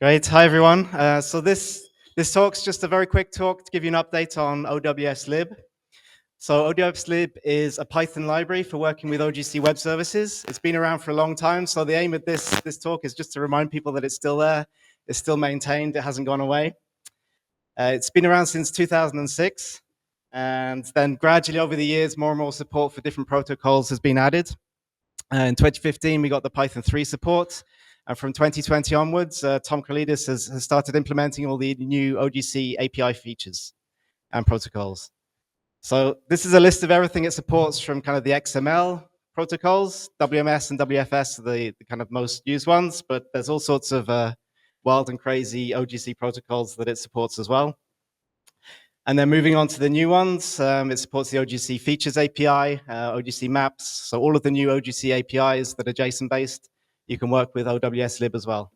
Great. Hi, everyone. So this talk's just a very quick talk to give you an update on OWSLib. So OWSLib is a Python library for working with OGC web services. It's been around for a long time. So the aim of this talk is just to remind people that it's still there. It's still maintained. It hasn't gone away. It's been around since 2006. And then gradually over the years, more and more support for different protocols has been added. In 2015, we got the Python 3 support. And from 2020 onwards, Tom Kralidis has started implementing all the new OGC API features and protocols. So this is a list of everything it supports from kind of the XML protocols. WMS and WFS are the kind of most used ones, but there's all sorts of wild and crazy OGC protocols that it supports as well. And then moving on to the new ones, it supports the OGC Features API, OGC Maps. So all of the new OGC APIs that are JSON-based, you can work with OWSLib as well.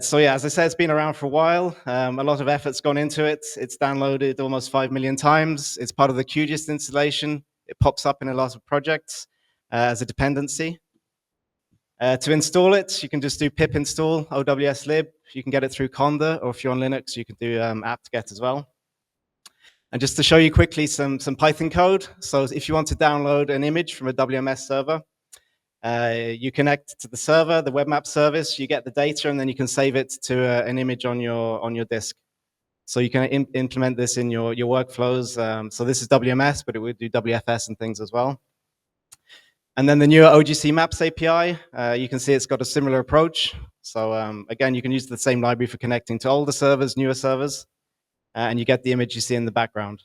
So yeah, as I said, it's been around for a while. A lot of effort's gone into it. It's downloaded almost 5 million times. It's part of the QGIS installation. It pops up in a lot of projects as a dependency. To install it, you can just do pip install OWSLib. You can get it through Conda, or if you're on Linux, you can do apt-get as well. And just to show you quickly some Python code. So if you want to download an image from a WMS server, you connect to the server, the web map service, you get the data, and then you can save it to an image on your disk. So you can implement this in your workflows. So this is WMS, but it would do WFS and things as well. And then the newer OGC Maps API, you can see it's got a similar approach. So again, you can use the same library for connecting to older servers, newer servers, and you get the image you see in the background.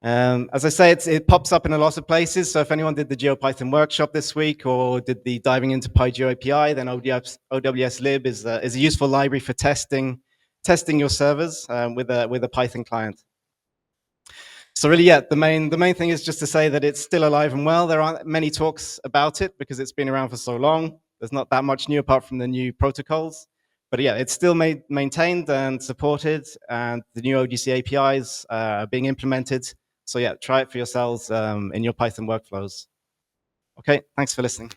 As I say, it pops up in a lot of places. So if anyone did the GeoPython workshop this week or did the diving into PyGeo API, then OWSLib is a useful library for testing your servers with a Python client. So really, yeah, the main thing is just to say that it's still alive and well. There aren't many talks about it because it's been around for so long. There's not that much new apart from the new protocols. But yeah, it's still maintained and supported, and the new OGC APIs are being implemented. So yeah, try it for yourselves in your Python workflows. Okay, thanks for listening.